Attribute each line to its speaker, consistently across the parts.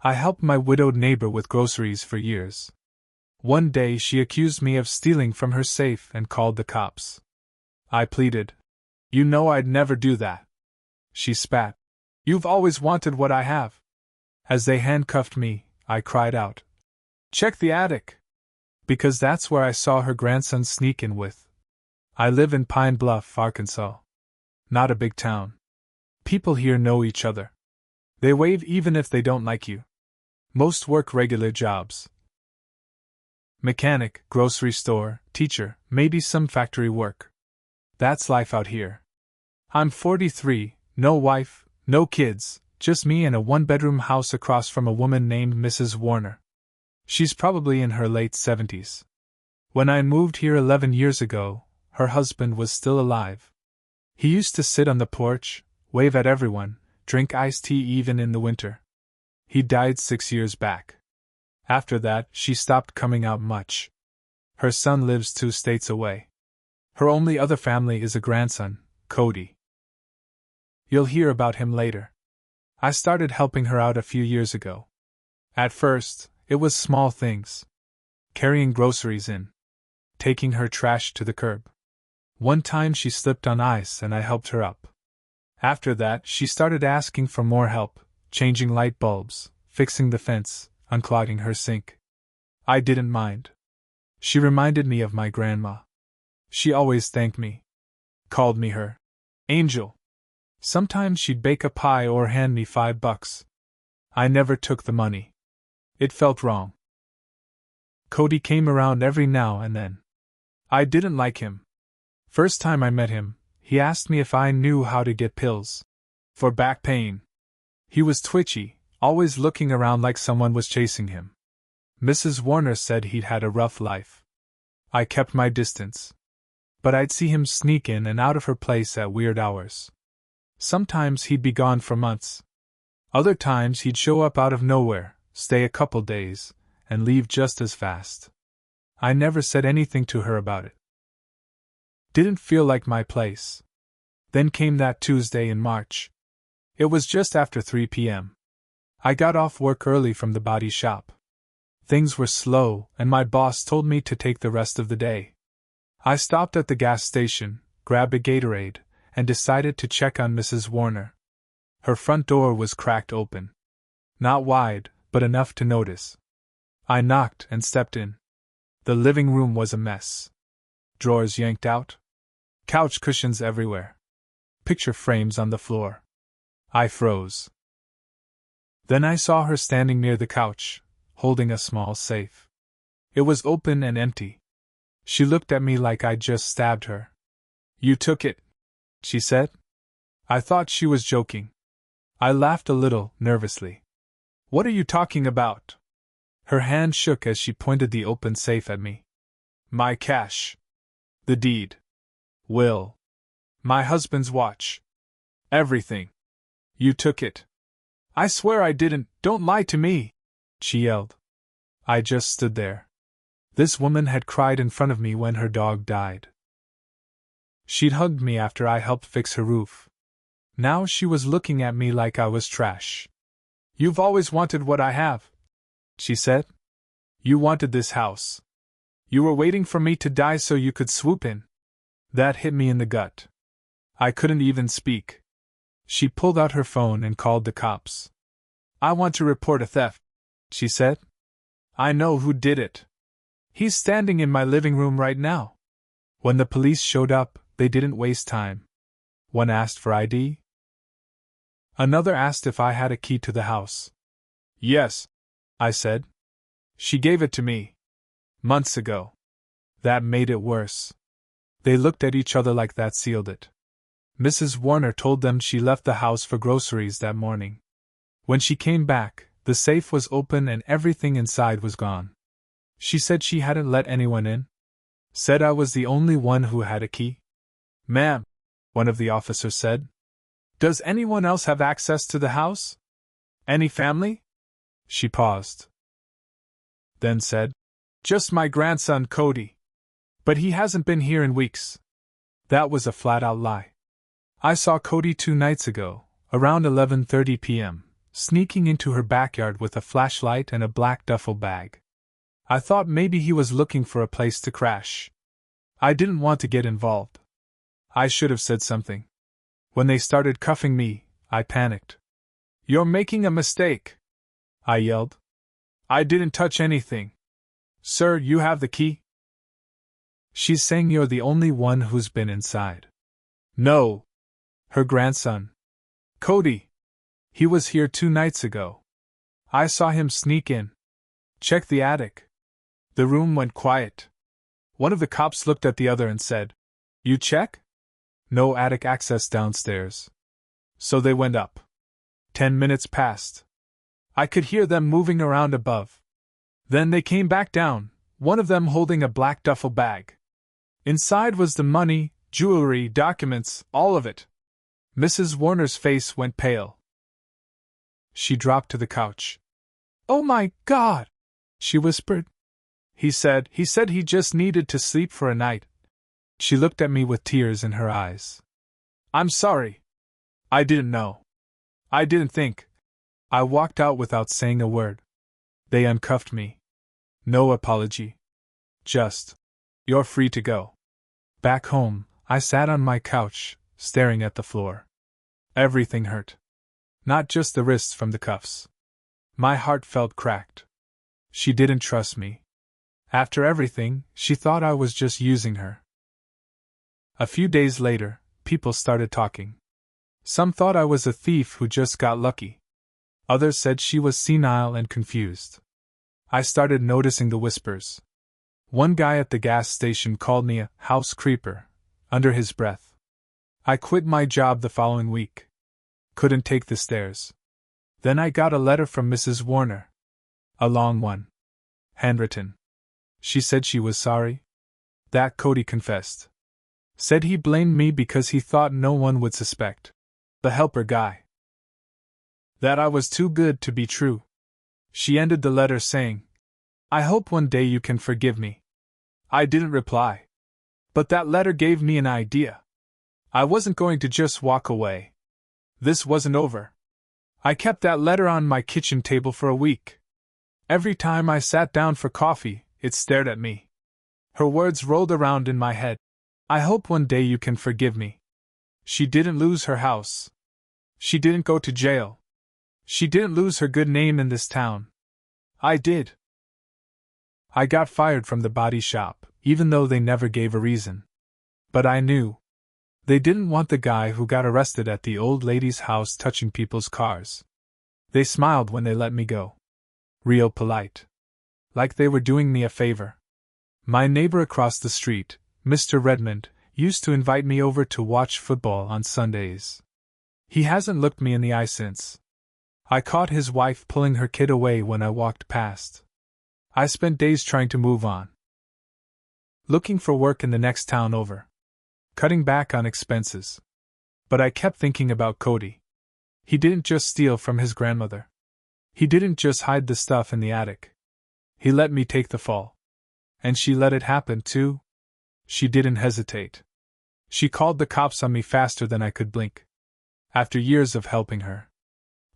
Speaker 1: I helped my widowed neighbor with groceries for years. One day she accused me of stealing from her safe and called the cops. I pleaded. You know I'd never do that. She spat. You've always wanted what I have. As they handcuffed me, I cried out. Check the attic! Because that's where I saw her grandson sneak in with. I live in Pine Bluff, Arkansas. Not a big town. People here know each other. They wave even if they don't like you. Most work regular jobs. Mechanic, grocery store, teacher, maybe some factory work. That's life out here. I'm 43, no wife, no kids, just me in a one-bedroom house across from a woman named Mrs. Warner. She's probably in her late 70s. When I moved here 11 years ago, her husband was still alive. He used to sit on the porch, wave at everyone, drink iced tea even in the winter. He died 6 years back. After that, she stopped coming out much. Her son lives 2 states away. Her only other family is a grandson, Cody. You'll hear about him later. I started helping her out a few years ago. At first, it was small things. Carrying groceries in. Taking her trash to the curb. One time she slipped on ice and I helped her up. After that, she started asking for more help, changing light bulbs, fixing the fence, unclogging her sink. I didn't mind. She reminded me of my grandma. She always thanked me. Called me her angel. Sometimes she'd bake a pie or hand me $5. I never took the money. It felt wrong. Cody came around every now and then. I didn't like him. First time I met him, he asked me if I knew how to get pills for back pain. He was twitchy, always looking around like someone was chasing him. Mrs. Warner said he'd had a rough life. I kept my distance. But I'd see him sneak in and out of her place at weird hours. Sometimes he'd be gone for months. Other times he'd show up out of nowhere, stay a couple days, and leave just as fast. I never said anything to her about it. Didn't feel like my place. Then came that Tuesday in March. It was just after 3 p.m. I got off work early from the body shop. Things were slow, and my boss told me to take the rest of the day. I stopped at the gas station, grabbed a Gatorade, and decided to check on Mrs. Warner. Her front door was cracked open. Not wide, but enough to notice. I knocked and stepped in. The living room was a mess. Drawers yanked out. Couch cushions everywhere. Picture frames on the floor. I froze. Then I saw her standing near the couch, holding a small safe. It was open and empty. She looked at me like I'd just stabbed her. You took it, she said. I thought she was joking. I laughed a little, nervously. What are you talking about? Her hand shook as she pointed the open safe at me. My cash. The deed. Will. My husband's watch. Everything. You took it. I swear I didn't, don't lie to me, she yelled. I just stood there. This woman had cried in front of me when her dog died. She'd hugged me after I helped fix her roof. Now she was looking at me like I was trash. You've always wanted what I have, she said. You wanted this house. You were waiting for me to die so you could swoop in. That hit me in the gut. I couldn't even speak. She pulled out her phone and called the cops. I want to report a theft, she said. I know who did it. He's standing in my living room right now. When the police showed up, they didn't waste time. One asked for ID. Another asked if I had a key to the house. Yes, I said. She gave it to me. Months ago. That made it worse. They looked at each other like that sealed it. Mrs. Warner told them she left the house for groceries that morning. When she came back, the safe was open and everything inside was gone. She said she hadn't let anyone in. Said I was the only one who had a key. Ma'am, one of the officers said. Does anyone else have access to the house? Any family? She paused. Then said, just my grandson Cody. But he hasn't been here in weeks. That was a flat-out lie. I saw Cody 2 nights ago, around 11:30 p.m., sneaking into her backyard with a flashlight and a black duffel bag. I thought maybe he was looking for a place to crash. I didn't want to get involved. I should have said something. When they started cuffing me, I panicked. "You're making a mistake," I yelled. "I didn't touch anything. Sir, you have the key?" "She's saying you're the only one who's been inside." "No. Her grandson. Cody. He was here 2 nights ago. I saw him sneak in. Check the attic." The room went quiet. One of the cops looked at the other and said, "You check?" "No attic access downstairs." So they went up. 10 minutes passed. I could hear them moving around above. Then they came back down, one of them holding a black duffel bag. Inside was the money, jewelry, documents, all of it. Mrs. Warner's face went pale. She dropped to the couch. "Oh my God!" she whispered. He said he just needed to sleep for a night." She looked at me with tears in her eyes. "I'm sorry. I didn't know. I didn't think." I walked out without saying a word. They uncuffed me. No apology. Just, "You're free to go." Back home, I sat on my couch, staring at the floor. Everything hurt. Not just the wrists from the cuffs. My heart felt cracked. She didn't trust me. After everything, she thought I was just using her. A few days later, people started talking. Some thought I was a thief who just got lucky. Others said she was senile and confused. I started noticing the whispers. One guy at the gas station called me a house creeper, under his breath. I quit my job the following week. Couldn't take the stairs. Then I got a letter from Mrs. Warner. A long one. Handwritten. She said she was sorry. That Cody confessed. Said he blamed me because he thought no one would suspect. The helper guy. That I was too good to be true. She ended the letter saying, "I hope one day you can forgive me." I didn't reply. But that letter gave me an idea. I wasn't going to just walk away. This wasn't over. I kept that letter on my kitchen table for a week. Every time I sat down for coffee, it stared at me. Her words rolled around in my head. "I hope one day you can forgive me." She didn't lose her house. She didn't go to jail. She didn't lose her good name in this town. I did. I got fired from the body shop, even though they never gave a reason. But I knew. They didn't want the guy who got arrested at the old lady's house touching people's cars. They smiled when they let me go. Real polite. Like they were doing me a favor. My neighbor across the street, Mr. Redmond, used to invite me over to watch football on Sundays. He hasn't looked me in the eye since. I caught his wife pulling her kid away when I walked past. I spent days trying to move on. Looking for work in the next town over. Cutting back on expenses. But I kept thinking about Cody. He didn't just steal from his grandmother. He didn't just hide the stuff in the attic. He let me take the fall. And she let it happen, too. She didn't hesitate. She called the cops on me faster than I could blink. After years of helping her.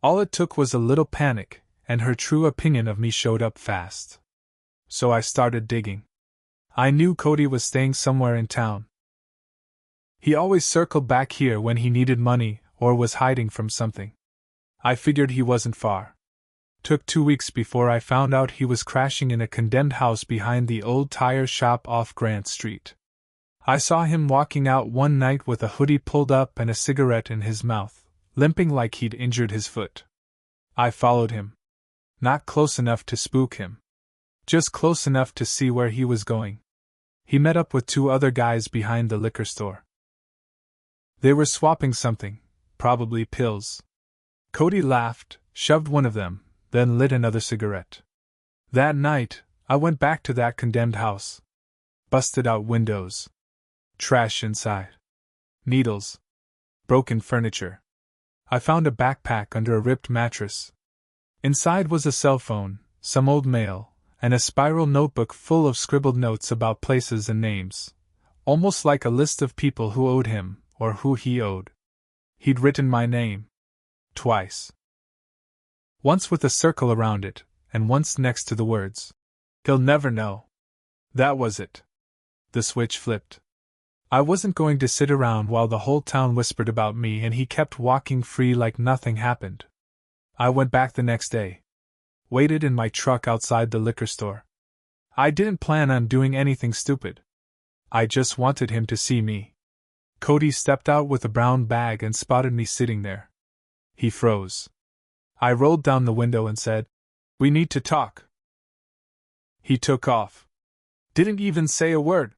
Speaker 1: All it took was a little panic, and her true opinion of me showed up fast. So I started digging. I knew Cody was staying somewhere in town. He always circled back here when he needed money or was hiding from something. I figured he wasn't far. Took 2 weeks before I found out he was crashing in a condemned house behind the old tire shop off Grant Street. I saw him walking out one night with a hoodie pulled up and a cigarette in his mouth, limping like he'd injured his foot. I followed him. Not close enough to spook him. Just close enough to see where he was going. He met up with 2 other guys behind the liquor store. They were swapping something, probably pills. Cody laughed, shoved one of them, then lit another cigarette. That night, I went back to that condemned house. Busted out windows. Trash inside. Needles. Broken furniture. I found a backpack under a ripped mattress. Inside was a cell phone, some old mail, and a spiral notebook full of scribbled notes about places and names. Almost like a list of people who owed him, or who he owed. He'd written my name. Twice. Once with a circle around it, and once next to the words. He'll never know. That was it. The switch flipped. I wasn't going to sit around while the whole town whispered about me and he kept walking free like nothing happened. I went back the next day. Waited in my truck outside the liquor store. I didn't plan on doing anything stupid. I just wanted him to see me. Cody stepped out with a brown bag and spotted me sitting there. He froze. I rolled down the window and said, "We need to talk." He took off. Didn't even say a word.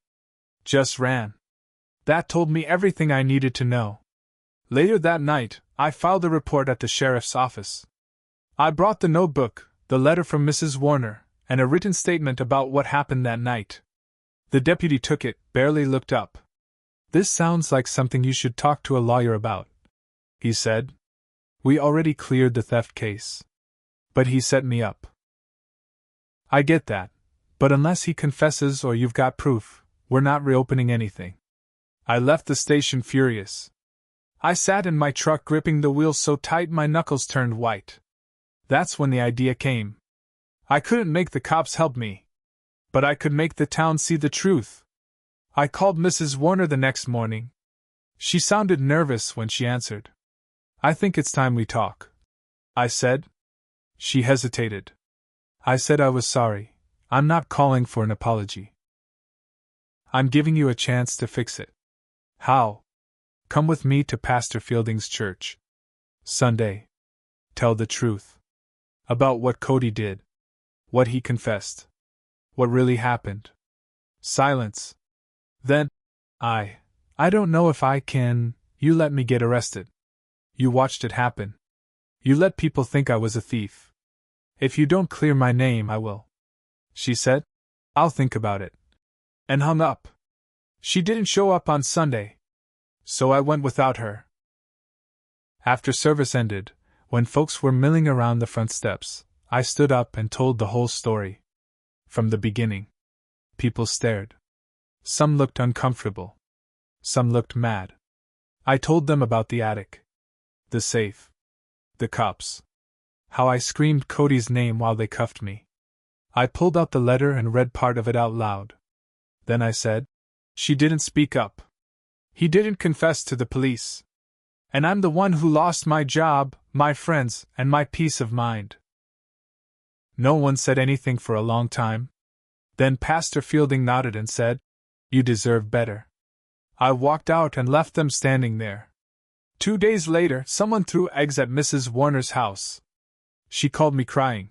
Speaker 1: Just ran. That told me everything I needed to know. Later that night, I filed a report at the sheriff's office. I brought the notebook, the letter from Mrs. Warner, and a written statement about what happened that night. The deputy took it, barely looked up. "This sounds like something you should talk to a lawyer about," he said. "We already cleared the theft case." But he set me up. "I get that, but unless he confesses or you've got proof, we're not reopening anything." I left the station furious. I sat in my truck gripping the wheel so tight my knuckles turned white. That's when the idea came. I couldn't make the cops help me, but I could make the town see the truth. I called Mrs. Warner the next morning. She sounded nervous when she answered. "I think it's time we talk," I said. She hesitated. I said I was sorry. "I'm not calling for an apology. I'm giving you a chance to fix it." "How?" "Come with me to Pastor Fielding's church Sunday. Tell the truth. About what Cody did. What he confessed. What really happened." Silence. Then, I don't know if I can. You let me get arrested. You watched it happen. You let people think I was a thief. If you don't clear my name, I will." She said, "I'll think about it." And hung up. She didn't show up on Sunday. So I went without her. After service ended, when folks were milling around the front steps, I stood up and told the whole story. From the beginning. People stared. Some looked uncomfortable. Some looked mad. I told them about the attic. The safe. The cops. How I screamed Cody's name while they cuffed me. I pulled out the letter and read part of it out loud. Then I said, "She didn't speak up. He didn't confess to the police. And I'm the one who lost my job, my friends, and my peace of mind." No one said anything for a long time. Then Pastor Fielding nodded and said, "You deserve better." I walked out and left them standing there. 2 days later, someone threw eggs at Mrs. Warner's house. She called me crying.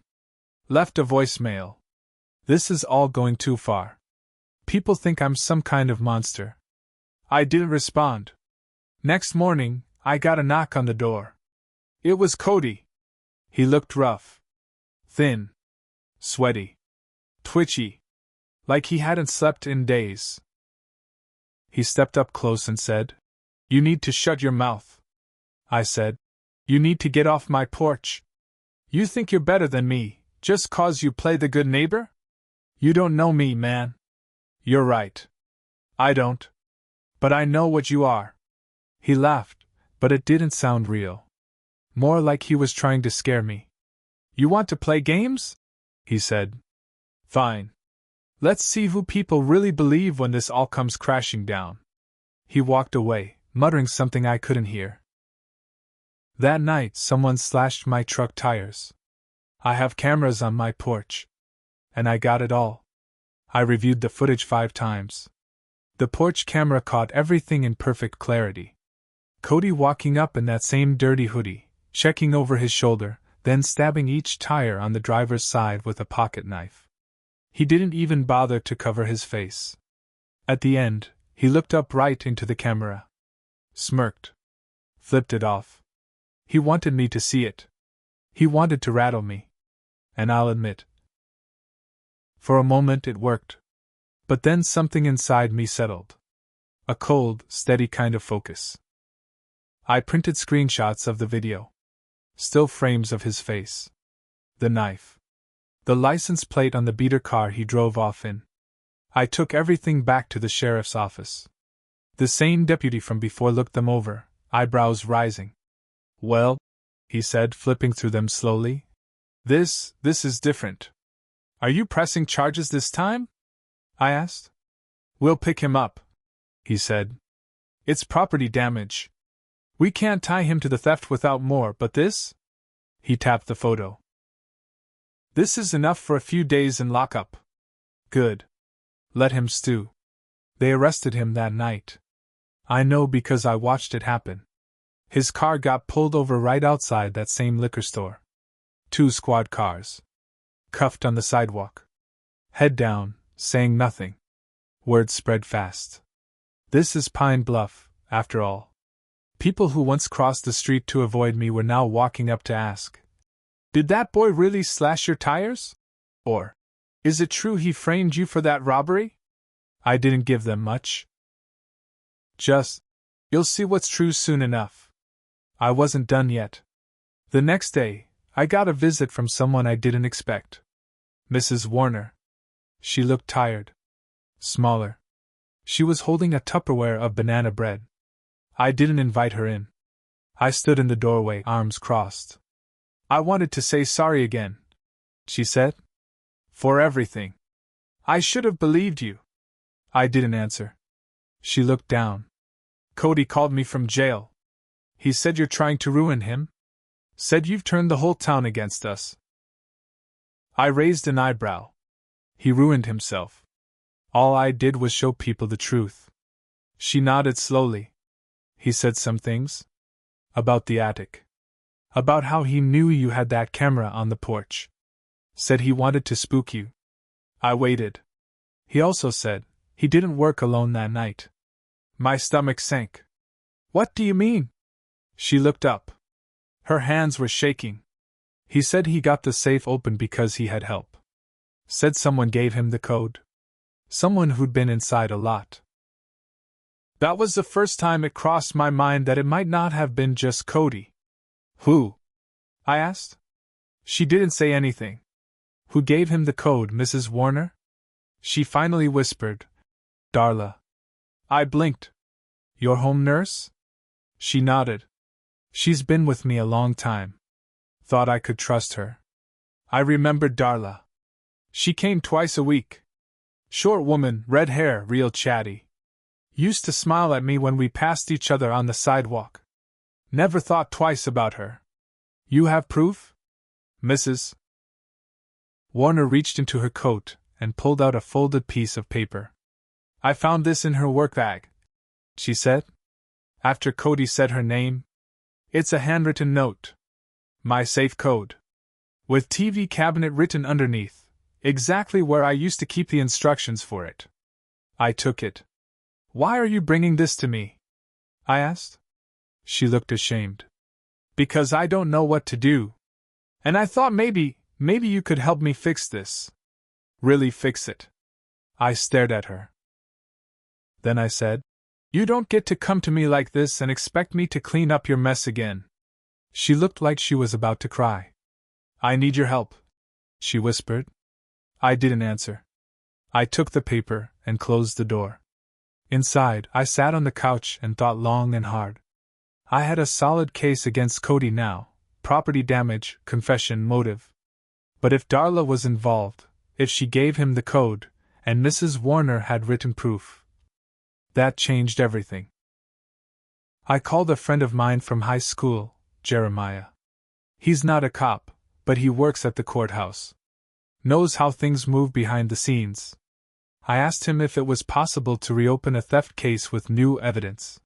Speaker 1: Left a voicemail. This is all going too far. People think I'm some kind of monster. I didn't respond. Next morning, I got a knock on the door. It was Cody. He looked rough. Thin. Sweaty. Twitchy. Like he hadn't slept in days. He stepped up close and said, "You need to shut your mouth." I said, "You need to get off my porch. You think you're better than me, just 'cause you play the good neighbor? You don't know me, man." "You're right. I don't. But I know what you are." He laughed, but it didn't sound real. More like he was trying to scare me. "You want to play games?" he said. "Fine. Let's see who people really believe when this all comes crashing down." He walked away, muttering something I couldn't hear. That night, someone slashed my truck tires. I have cameras on my porch. And I got it all. I reviewed the footage 5 times. The porch camera caught everything in perfect clarity. Cody walking up in that same dirty hoodie, checking over his shoulder, then stabbing each tire on the driver's side with a pocket knife. He didn't even bother to cover his face. At the end, he looked up right into the camera. Smirked. Flipped it off. He wanted me to see it. He wanted to rattle me. And I'll admit, for a moment it worked. But then something inside me settled. A cold, steady kind of focus. I printed screenshots of the video. Still frames of his face. The knife. The license plate on the beater car he drove off in. I took everything back to the sheriff's office. The same deputy from before looked them over, eyebrows rising. "Well," he said, flipping through them slowly, This is different. Are you pressing charges this time? I asked. We'll pick him up, he said. It's property damage. We can't tie him to the theft without more, but this? He tapped the photo. This is enough for a few days in lockup. Good. Let him stew. They arrested him that night. I know because I watched it happen. His car got pulled over right outside that same liquor store. 2 squad cars. Cuffed on the sidewalk. Head down, saying nothing. Word spread fast. This is Pine Bluff, after all. People who once crossed the street to avoid me were now walking up to ask, "Did that boy really slash your tires? Or, is it true he framed you for that robbery?" I didn't give them much. Just, "You'll see what's true soon enough." I wasn't done yet. The next day, I got a visit from someone I didn't expect. Mrs. Warner. She looked tired. Smaller. She was holding a Tupperware of banana bread. I didn't invite her in. I stood in the doorway, arms crossed. "I wanted to say sorry again," she said. "For everything. I should have believed you." I didn't answer. She looked down. "Cody called me from jail. He said you're trying to ruin him. Said you've turned the whole town against us." I raised an eyebrow. He ruined himself. All I did was show people the truth. She nodded slowly. "He said some things? About the attic. About how he knew you had that camera on the porch. Said he wanted to spook you." I waited. "He also said he didn't work alone that night." My stomach sank. "What do you mean?" She looked up. Her hands were shaking. "He said he got the safe open because he had help. Said someone gave him the code. Someone who'd been inside a lot." That was the first time it crossed my mind that it might not have been just Cody. "Who?" I asked. She didn't say anything. "Who gave him the code, Mrs. Warner?" She finally whispered, "Darla." I blinked. "Your home nurse?" She nodded. "She's been with me a long time. Thought I could trust her." I remembered Darla. She came twice a week. Short woman, red hair, real chatty. Used to smile at me when we passed each other on the sidewalk. Never thought twice about her. "You have proof?" Mrs. Warner reached into her coat and pulled out a folded piece of paper. "I found this in her work bag," she said. After Cody said her name. "It's a handwritten note. My safe code. With TV cabinet written underneath, exactly where I used to keep the instructions for it." I took it. "Why are you bringing this to me?" I asked. She looked ashamed. "Because I don't know what to do. And I thought maybe you could help me fix this." "Really fix it?" I stared at her. Then I said, "You don't get to come to me like this and expect me to clean up your mess again." She looked like she was about to cry. "I need your help," she whispered. I didn't answer. I took the paper and closed the door. Inside, I sat on the couch and thought long and hard. I had a solid case against Cody now: property damage, confession, motive. But if Darla was involved, if she gave him the code, and Mrs. Warner had written proof, that changed everything. I called a friend of mine from high school, Jeremiah. He's not a cop, but he works at the courthouse. Knows how things move behind the scenes. I asked him if it was possible to reopen a theft case with new evidence.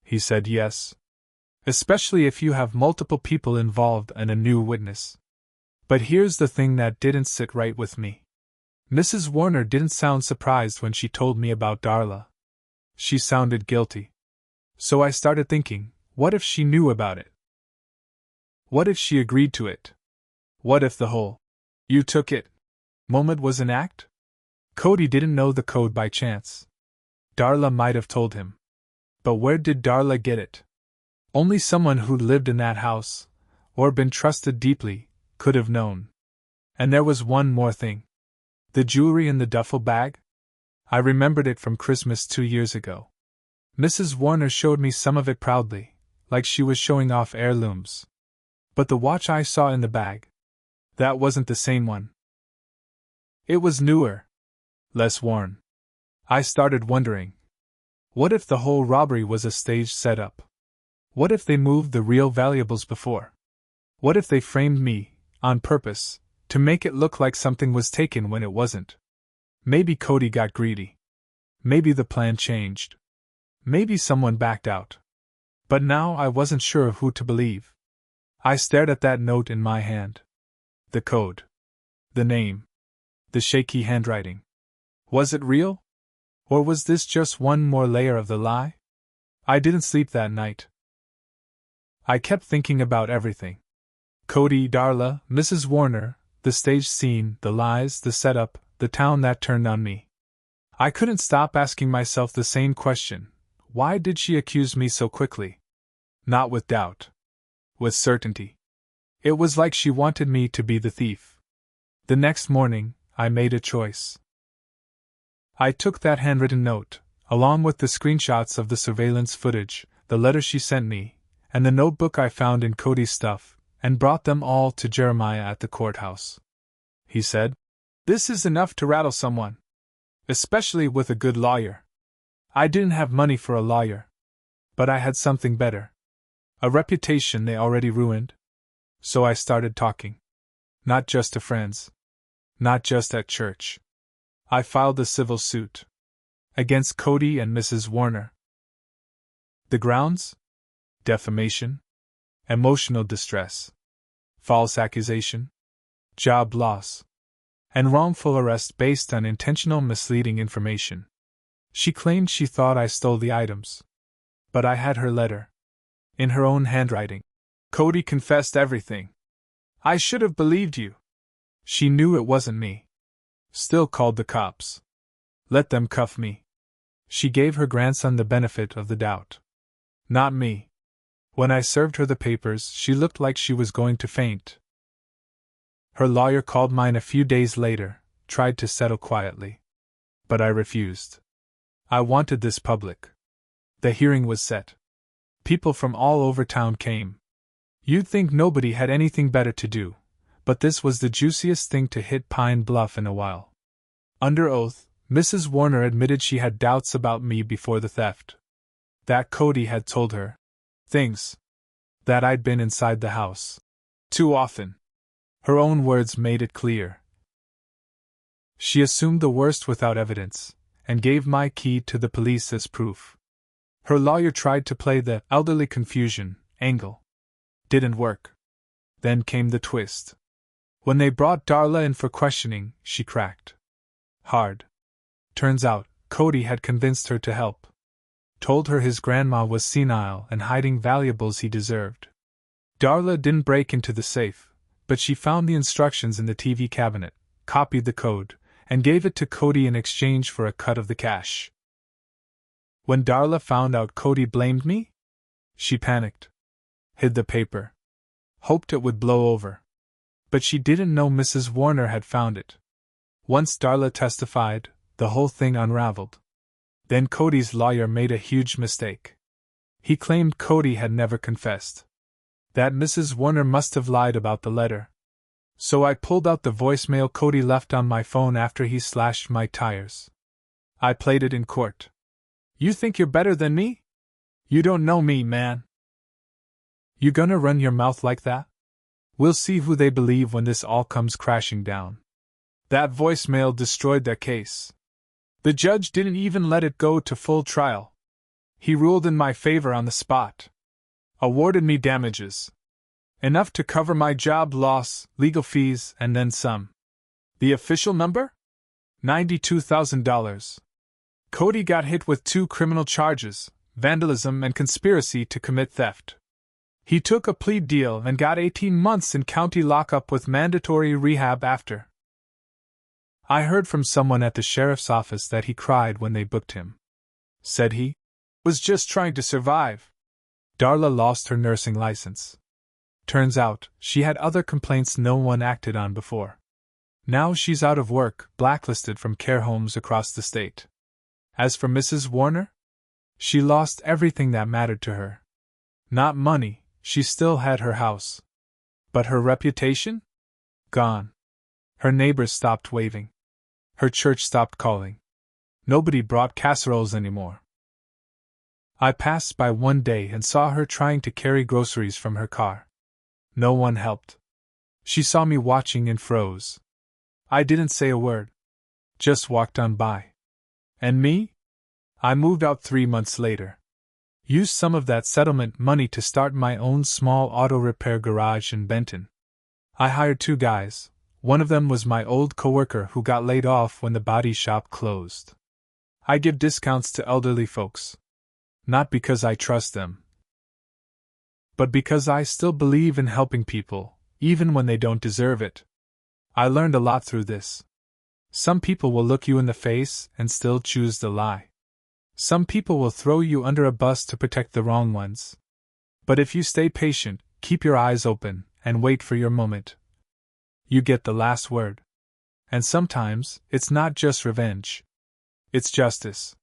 Speaker 1: He said yes. Especially if you have multiple people involved and a new witness. But here's the thing that didn't sit right with me. Mrs. Warner didn't sound surprised when she told me about Darla. She sounded guilty. So I started thinking, what if she knew about it? What if she agreed to it? What if the whole "you took it" moment was an act? Cody didn't know the code by chance. Darla might have told him. But where did Darla get it? Only someone who'd lived in that house, or been trusted deeply, could have known. And there was one more thing. The jewelry in the duffel bag? I remembered it from Christmas 2 years ago. Mrs. Warner showed me some of it proudly, like she was showing off heirlooms. But the watch I saw in the bag, That wasn't the same one. It was newer. Less worn. I started wondering. What if the whole robbery was a staged setup? What if they moved the real valuables before? What if they framed me, on purpose, to make it look like something was taken when it wasn't? Maybe Cody got greedy. Maybe the plan changed. Maybe someone backed out. But now I wasn't sure of who to believe. I stared at that note in my hand. The code. The name. The shaky handwriting. Was it real? Or was this just one more layer of the lie? I didn't sleep that night. I kept thinking about everything. Cody, Darla, Mrs. Warner, the stage scene, the lies, the setup, the town that turned on me. I couldn't stop asking myself the same question. Why did she accuse me so quickly? Not with doubt. With certainty. It was like she wanted me to be the thief. The next morning, I made a choice. I took that handwritten note, along with the screenshots of the surveillance footage, the letter she sent me, and the notebook I found in Cody's stuff, and brought them all to Jeremiah at the courthouse. He said, "This is enough to rattle someone. Especially with a good lawyer." I didn't have money for a lawyer. But I had something better. A reputation they already ruined. So I started talking. Not just to friends. Not just at church. I filed a civil suit. Against Cody and Mrs. Warner. The grounds? Defamation. Emotional distress. False accusation. Job loss. And wrongful arrest based on intentional misleading information. She claimed she thought I stole the items. But I had her letter. In her own handwriting. Cody confessed everything. I should have believed you. She knew it wasn't me. Still called the cops. Let them cuff me. She gave her grandson the benefit of the doubt. Not me. When I served her the papers, she looked like she was going to faint. Her lawyer called mine a few days later, tried to settle quietly. But I refused. I wanted this public. The hearing was set. People from all over town came. You'd think nobody had anything better to do, but this was the juiciest thing to hit Pine Bluff in a while. Under oath, Mrs. Warner admitted she had doubts about me before the theft. That Cody had told her things. That I'd been inside the house. Too often. Her own words made it clear. She assumed the worst without evidence, and gave my key to the police as proof. Her lawyer tried to play the elderly confusion angle. Didn't work. Then came the twist. When they brought Darla in for questioning, she cracked. Hard. Turns out, Cody had convinced her to help. Told her his grandma was senile and hiding valuables he deserved. Darla didn't break into the safe, but she found the instructions in the TV cabinet, copied the code, and gave it to Cody in exchange for a cut of the cash. When Darla found out Cody blamed me, she panicked. Hid the paper. Hoped it would blow over. But she didn't know Mrs. Warner had found it. Once Darla testified, the whole thing unraveled. Then Cody's lawyer made a huge mistake. He claimed Cody had never confessed. That Mrs. Warner must have lied about the letter. So I pulled out the voicemail Cody left on my phone after he slashed my tires. I played it in court. You think you're better than me? You don't know me, man. You gonna run your mouth like that? We'll see who they believe when this all comes crashing down. That voicemail destroyed their case. The judge didn't even let it go to full trial. He ruled in my favor on the spot. Awarded me damages. Enough to cover my job loss, legal fees, and then some. The official number? $92,000. Cody got hit with 2 criminal charges, vandalism and conspiracy to commit theft. He took a plea deal and got 18 months in county lockup with mandatory rehab after. I heard from someone at the sheriff's office that he cried when they booked him. Said he was just trying to survive. Darla lost her nursing license. Turns out, she had other complaints no one acted on before. Now she's out of work, blacklisted from care homes across the state. As for Mrs. Warner, she lost everything that mattered to her. Not money, she still had her house. But her reputation? Gone. Her neighbors stopped waving. Her church stopped calling. Nobody brought casseroles anymore. I passed by one day and saw her trying to carry groceries from her car. No one helped. She saw me watching and froze. I didn't say a word. Just walked on by. And me? I moved out 3 months later. Used some of that settlement money to start my own small auto repair garage in Benton. I hired 2 guys. One of them was my old coworker who got laid off when the body shop closed. I give discounts to elderly folks. Not because I trust them, but because I still believe in helping people, even when they don't deserve it. I learned a lot through this. Some people will look you in the face and still choose to lie. Some people will throw you under a bus to protect the wrong ones. But if you stay patient, keep your eyes open, and wait for your moment, you get the last word. And sometimes, it's not just revenge. It's justice.